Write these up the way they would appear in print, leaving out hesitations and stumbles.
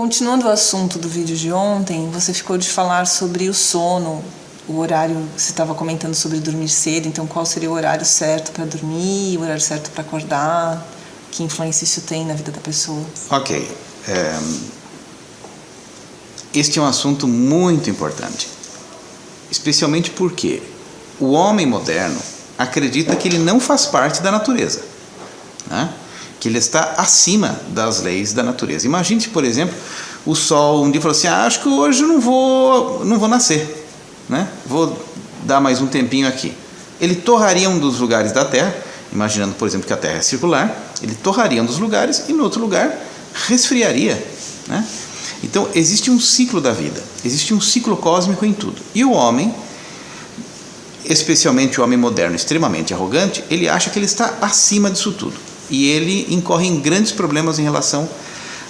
Continuando o assunto do vídeo de ontem, você ficou de falar sobre o sono, o horário, você estava comentando sobre dormir cedo, então qual seria o horário certo para dormir, o horário certo para acordar, que influência isso tem na vida da pessoa? Ok. Este é um assunto muito importante, especialmente porque o homem moderno acredita que ele não faz parte da natureza, né? Que ele está acima das leis da natureza. Imagine, por exemplo, o sol um dia falou assim: acho que hoje eu não vou nascer, né? Vou dar mais um tempinho aqui. Ele torraria um dos lugares da Terra, imaginando, por exemplo, que a Terra é circular, ele torraria um dos lugares e no outro lugar resfriaria, né? Então existe um ciclo da vida, existe um ciclo cósmico em tudo. E o homem, especialmente o homem moderno extremamente arrogante, ele acha que ele está acima disso tudo. E ele incorre em grandes problemas em relação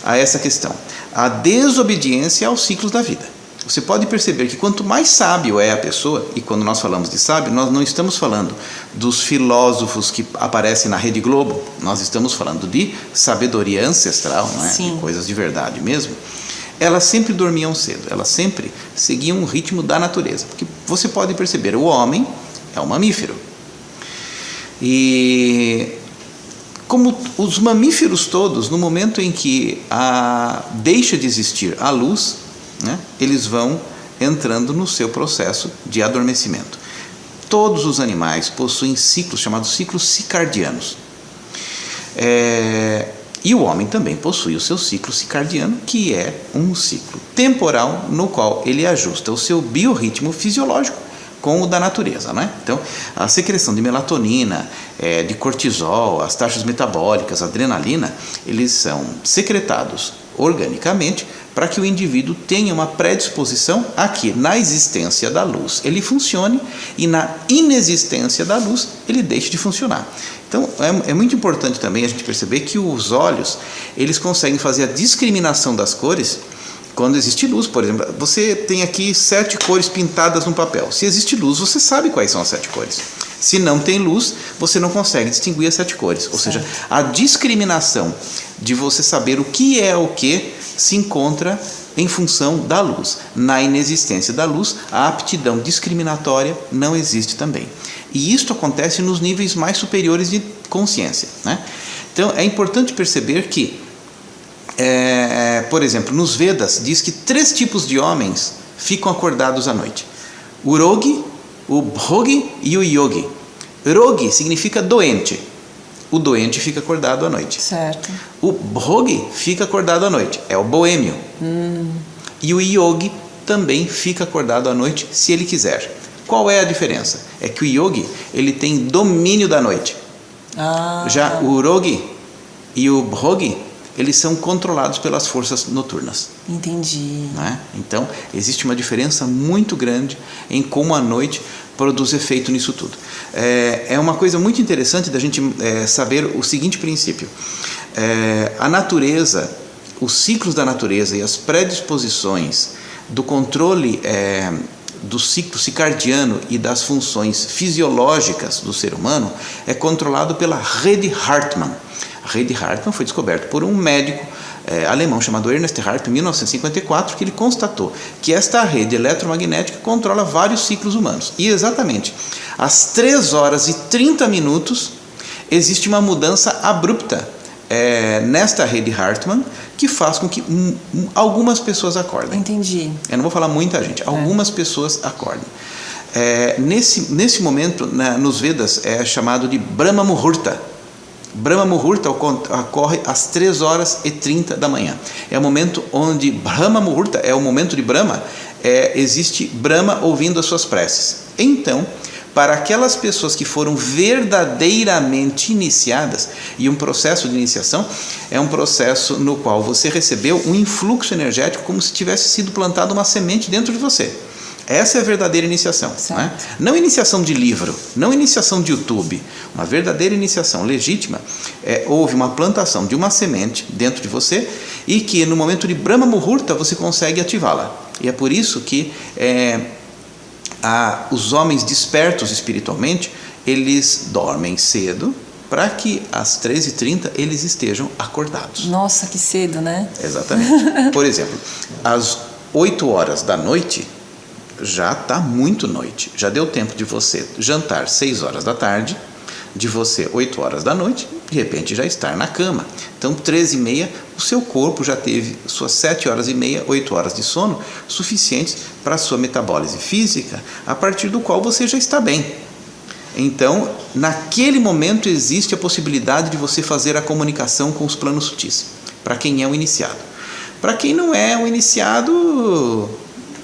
a essa questão. A desobediência aos ciclos da vida. Você pode perceber que quanto mais sábio é a pessoa, e quando nós falamos de sábio, nós não estamos falando dos filósofos que aparecem na Rede Globo, nós estamos falando de sabedoria ancestral, não é? De coisas de verdade mesmo. Elas sempre dormiam cedo, elas sempre seguiam um ritmo da natureza. Porque você pode perceber, o homem é um mamífero. E como os mamíferos todos, no momento em que deixa de existir a luz, né, eles vão entrando no seu processo de adormecimento. Todos os animais possuem ciclos chamados ciclos circadianos. E o homem também possui o seu ciclo circadiano, que é um ciclo temporal no qual ele ajusta o seu biorritmo fisiológico com o da natureza, né? Então, a secreção de melatonina, de cortisol, as taxas metabólicas, a adrenalina, eles são secretados organicamente para que o indivíduo tenha uma predisposição a que, na existência da luz, ele funcione e na inexistência da luz, ele deixe de funcionar. Então, é muito importante também a gente perceber que os olhos, eles conseguem fazer a discriminação das cores quando existe luz. Por exemplo, você tem aqui 7 cores pintadas no papel. Se existe luz, você sabe quais são as 7 cores. Se não tem luz, você não consegue distinguir as 7 cores. Ou seja, a discriminação de você saber o que é o que se encontra em função da luz. Na inexistência da luz, a aptidão discriminatória não existe também. E isto acontece nos níveis mais superiores de consciência, né? Então, é importante perceber que por exemplo, nos Vedas diz que 3 tipos de homens ficam acordados à noite: o Rogi, o Bhogi e o Yogi. Rogi significa doente. O doente fica acordado à noite. Certo. O Bhogi fica acordado à noite, é o boêmio. E o Yogi também fica acordado à noite se ele quiser. Qual é a diferença? É que o Yogi, ele tem domínio da noite. Já o Rogi e o Bhogi, eles são controlados pelas forças noturnas. Entendi. Né? Então, existe uma diferença muito grande em como a noite produz efeito nisso tudo. É uma coisa muito interessante da gente saber o seguinte princípio. A natureza, os ciclos da natureza e as predisposições do controle do ciclo circadiano e das funções fisiológicas do ser humano é controlado pela rede Hartmann. A rede Hartmann foi descoberta por um médico alemão chamado Ernest Hartmann em 1954, que ele constatou que esta rede eletromagnética controla vários ciclos humanos. E exatamente às 3h30 existe uma mudança abrupta nesta rede Hartmann, que faz com que algumas pessoas acordem. Entendi. Eu não vou falar muita gente, algumas pessoas acordem. Nesse momento, nos Vedas, é chamado de Brahma Muhurta. Brahma Muhurta ocorre às 3h30 da manhã. É o momento onde Brahma Muhurta, é o momento de Brahma, existe Brahma ouvindo as suas preces. Então, para aquelas pessoas que foram verdadeiramente iniciadas, e um processo de iniciação é um processo no qual você recebeu um influxo energético como se tivesse sido plantada uma semente dentro de você. Essa é a verdadeira iniciação, né? Não iniciação de livro, não iniciação de YouTube. Uma verdadeira iniciação legítima houve uma plantação de uma semente dentro de você e que no momento de Brahma Muhurta você consegue ativá-la. E é por isso que os homens despertos espiritualmente, eles dormem cedo, para que às 13h30 eles estejam acordados. Nossa, que cedo, né? Exatamente. Por exemplo, às 8 horas da noite, já está muito noite. Já deu tempo de você jantar 6 horas da tarde, de você 8 horas da noite, de repente já estar na cama. Então, 13h30, o seu corpo já teve suas 7h30, 8 horas de sono suficientes para a sua metabólise física, a partir do qual você já está bem. Então, naquele momento existe a possibilidade de você fazer a comunicação com os planos sutis, para quem é um iniciado. Para quem não é um iniciado,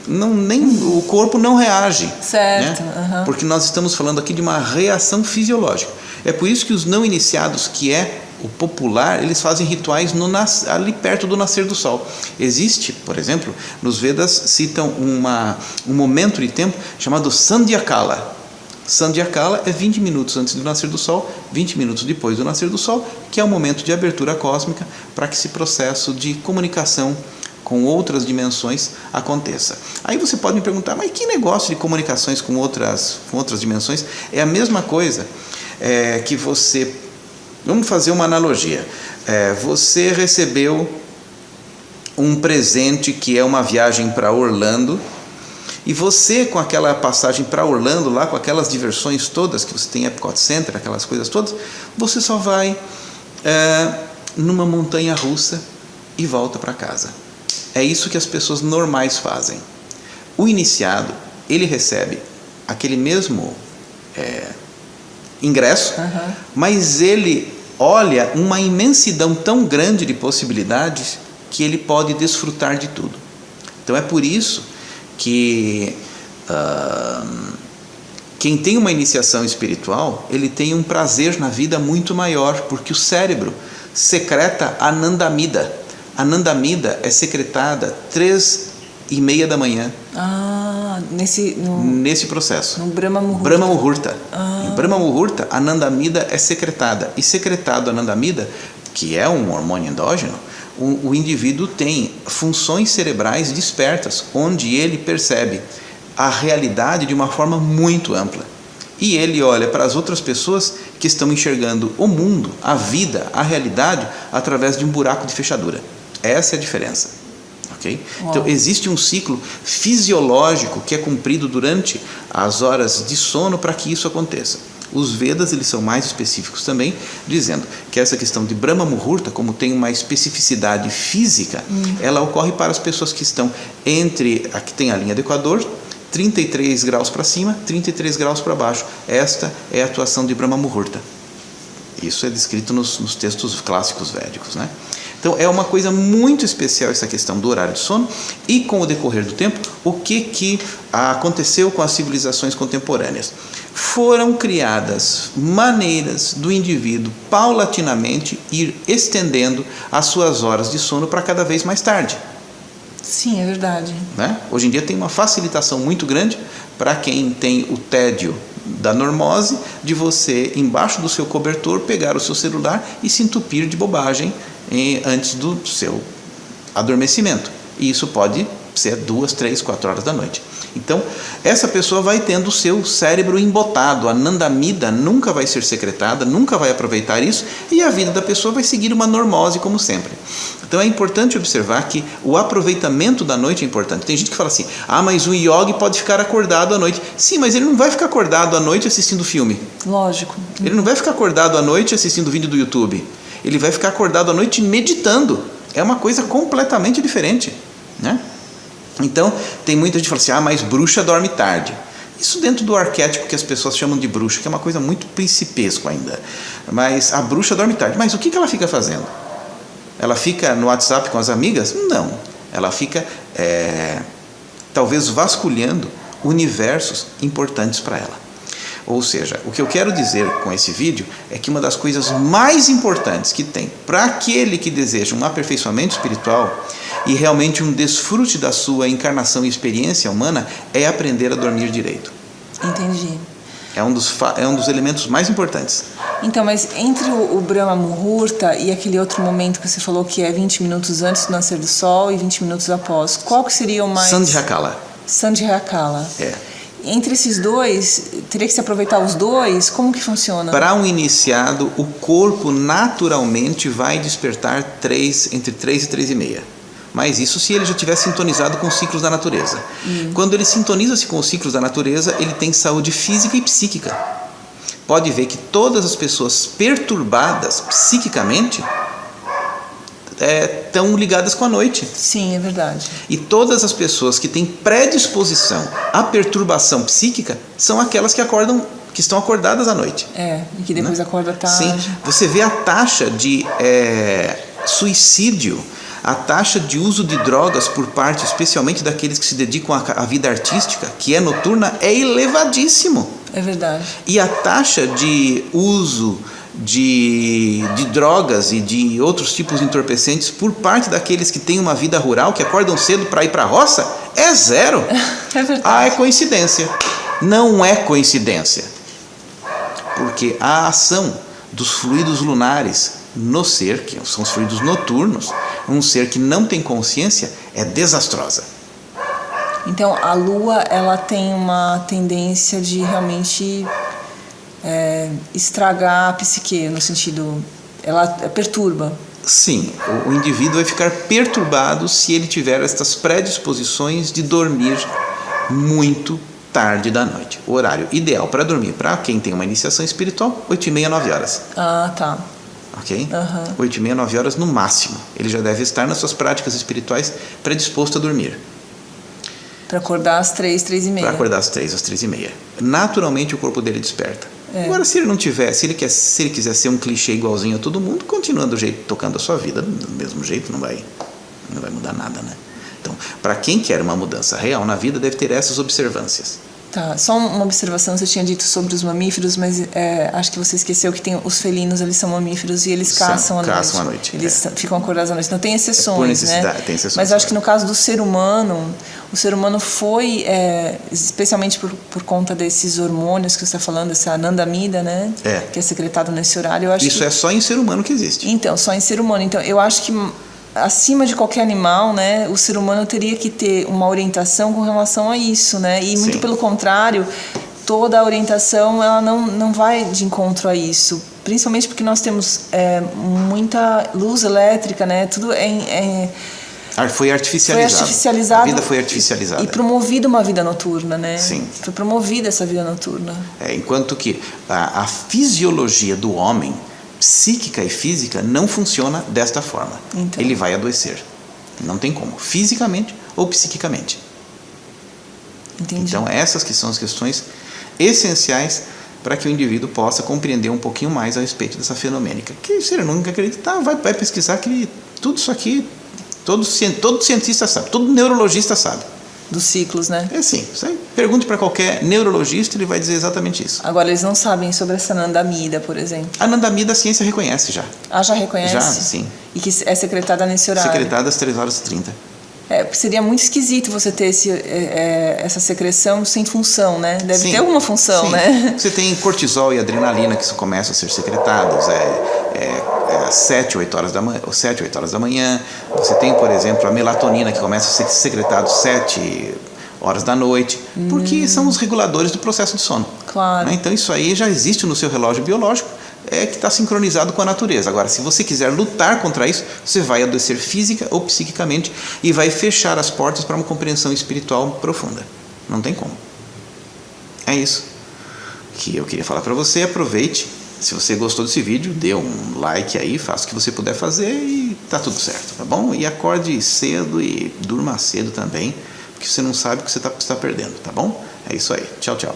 nem o corpo não reage. Certo. Né? Porque nós estamos falando aqui de uma reação fisiológica. É por isso que os não iniciados, que é o popular, eles fazem rituais ali perto do nascer do sol. Existe, por exemplo, nos Vedas citam um momento de tempo chamado Sandhyakala. Sandhyakala é 20 minutos antes do nascer do sol, 20 minutos depois do nascer do sol, que é o momento de abertura cósmica para que esse processo de comunicação com outras dimensões aconteça. Aí você pode me perguntar, mas que negócio de comunicações com outras dimensões? É a mesma coisa que você... Vamos fazer uma analogia. Você recebeu um presente que é uma viagem para Orlando, e você, com aquela passagem para Orlando, lá com aquelas diversões todas que você tem em Epcot Center, aquelas coisas todas, você só vai numa montanha russa e volta para casa. É isso que as pessoas normais fazem. O iniciado, ele recebe aquele mesmo ingresso, mas ele olha uma imensidão tão grande de possibilidades que ele pode desfrutar de tudo. Então é por isso que quem tem uma iniciação espiritual, ele tem um prazer na vida muito maior, porque o cérebro secreta Anandamida. Anandamida é secretada 3h30 da manhã. Nesse processo. No Brahma Muhurta. Brahma Muhurta. Em Brahma Muhurta, Anandamida é secretada. E secretado Anandamida, que é um hormônio endógeno, o indivíduo tem funções cerebrais despertas, onde ele percebe a realidade de uma forma muito ampla. E ele olha para as outras pessoas que estão enxergando o mundo, a vida, a realidade, através de um buraco de fechadura. Essa é a diferença. Okay? Então, existe um ciclo fisiológico que é cumprido durante as horas de sono para que isso aconteça. Os Vedas, eles são mais específicos também, dizendo que essa questão de Brahma Muhurta, como tem uma especificidade física, ela ocorre para as pessoas que estão aqui tem a linha do Equador, 33 graus para cima, 33 graus para baixo. Esta é a atuação de Brahma Muhurta. Isso é descrito nos textos clássicos védicos, né? Então, é uma coisa muito especial essa questão do horário de sono, e com o decorrer do tempo, o que aconteceu com as civilizações contemporâneas? Foram criadas maneiras do indivíduo paulatinamente ir estendendo as suas horas de sono para cada vez mais tarde. Sim, é verdade. Né? Hoje em dia tem uma facilitação muito grande para quem tem o tédio da normose, de você, embaixo do seu cobertor, pegar o seu celular e se entupir de bobagem antes do seu adormecimento. E isso pode ser 2, 3, 4 horas da noite. Então, essa pessoa vai tendo o seu cérebro embotado. A Anandamida nunca vai ser secretada, nunca vai aproveitar isso, e a vida da pessoa vai seguir uma normose como sempre. Então, é importante observar que o aproveitamento da noite é importante. Tem gente que fala assim, mas o yogi pode ficar acordado à noite. Sim, mas ele não vai ficar acordado à noite assistindo filme. Lógico. Ele não vai ficar acordado à noite assistindo vídeo do YouTube. Ele vai ficar acordado à noite meditando. É uma coisa completamente diferente, né? Então, tem muita gente que fala assim, mas bruxa dorme tarde. Isso dentro do arquétipo que as pessoas chamam de bruxa, que é uma coisa muito principesco ainda. Mas a bruxa dorme tarde. Mas o que ela fica fazendo? Ela fica no WhatsApp com as amigas? Não. Ela fica, talvez, vasculhando universos importantes para ela. Ou seja, o que eu quero dizer com esse vídeo é que uma das coisas mais importantes que tem para aquele que deseja um aperfeiçoamento espiritual e realmente um desfrute da sua encarnação e experiência humana é aprender a dormir direito. Entendi. É um dos elementos mais importantes. Então, mas entre o Brahma Muhurta e aquele outro momento que você falou que é 20 minutos antes do nascer do sol e 20 minutos após, qual que seria o mais... Sandhyakala. Sandhyakala. Entre esses dois, teria que se aproveitar os dois? Como que funciona? Para um iniciado, o corpo naturalmente vai despertar entre 3 e 3 e meia. Mas isso se ele já tiver sintonizado com os ciclos da natureza. Quando ele sintoniza-se com os ciclos da natureza, ele tem saúde física e psíquica. Pode ver que todas as pessoas perturbadas psiquicamente estão ligadas com a noite. Sim, é verdade. E todas as pessoas que têm predisposição à perturbação psíquica são aquelas que estão acordadas à noite. E que depois acorda tarde. Sim, você vê a taxa de suicídio, a taxa de uso de drogas por parte, especialmente daqueles que se dedicam à vida artística, que é noturna, é elevadíssimo. É verdade. E a taxa de uso de drogas e de outros tipos de entorpecentes por parte daqueles que têm uma vida rural, que acordam cedo para ir para a roça, é zero. É verdade. É coincidência. Não é coincidência. Porque a ação dos fluidos lunares no ser, que são os fluidos noturnos, um ser que não tem consciência, é desastrosa. Então, a Lua, ela tem uma tendência de realmente estragar a psique, no sentido, ela perturba. Sim, o indivíduo vai ficar perturbado se ele tiver estas predisposições de dormir muito tarde da noite. O horário ideal para dormir, para quem tem uma iniciação espiritual, 8h30, 9 horas. Ah, tá. Ok? 8h30, 9 horas no máximo. Ele já deve estar nas suas práticas espirituais predisposto a dormir. Para acordar às 3, 3h30. Para acordar às 3, às 3h30. Naturalmente o corpo dele desperta. Agora, se ele não tiver, se ele quiser ser um clichê igualzinho a todo mundo, continua do jeito, tocando a sua vida, do mesmo jeito, não vai mudar nada, né? Então, para quem quer uma mudança real na vida, deve ter essas observâncias. Tá, só uma observação, você tinha dito sobre os mamíferos, mas acho que você esqueceu que tem os felinos, eles são mamíferos e eles caçam à noite. Eles ficam acordados à noite. Não tem exceções, por necessidade, né? Tem exceções. Mas acho que no caso do ser humano, o ser humano foi, especialmente por conta desses hormônios que você está falando, essa anandamida, né? Que é secretado nesse horário. Eu acho Isso é só em ser humano que existe. Então, só em ser humano. Então, eu acho que acima de qualquer animal, né, o ser humano teria que ter uma orientação com relação a isso, né? E muito pelo contrário, toda a orientação ela não vai de encontro a isso, principalmente porque nós temos muita luz elétrica, né? Tudo foi artificializado. A vida foi artificializada. E promovida uma vida noturna, né? Sim. Foi promovida essa vida noturna. Enquanto que a fisiologia do homem, psíquica e física, não funciona desta forma. Então. Ele vai adoecer. Não tem como. Fisicamente ou psiquicamente. Entendi. Então, essas que são as questões essenciais para que o indivíduo possa compreender um pouquinho mais a respeito dessa fenomênica. Que se ele nunca acreditar, vai pesquisar que tudo isso aqui, todo cientista sabe, todo neurologista sabe. Dos ciclos, né? Sim. Pergunte para qualquer neurologista, ele vai dizer exatamente isso. Agora, eles não sabem sobre essa anandamida, por exemplo. A anandamida a ciência reconhece já. Já reconhece? Já, sim. E que é secretada nesse horário? Secretada às 3h30. Seria muito esquisito você ter essa secreção sem função, né? Deve ter alguma função, né? Você tem cortisol e adrenalina que começam a ser secretados às 7, 8 horas da manhã. Você tem, por exemplo, a melatonina que começa a ser secretada às 7 horas da noite, porque são os reguladores do processo de sono. Claro. Né? Então isso aí já existe no seu relógio biológico, que está sincronizado com a natureza. Agora, se você quiser lutar contra isso, você vai adoecer física ou psiquicamente e vai fechar as portas para uma compreensão espiritual profunda. Não tem como. É isso que eu queria falar para você. Aproveite. Se você gostou desse vídeo, dê um like aí, faça o que você puder fazer e tá tudo certo, tá bom? E acorde cedo e durma cedo também, porque você não sabe o que você está perdendo, tá bom? É isso aí. Tchau, tchau.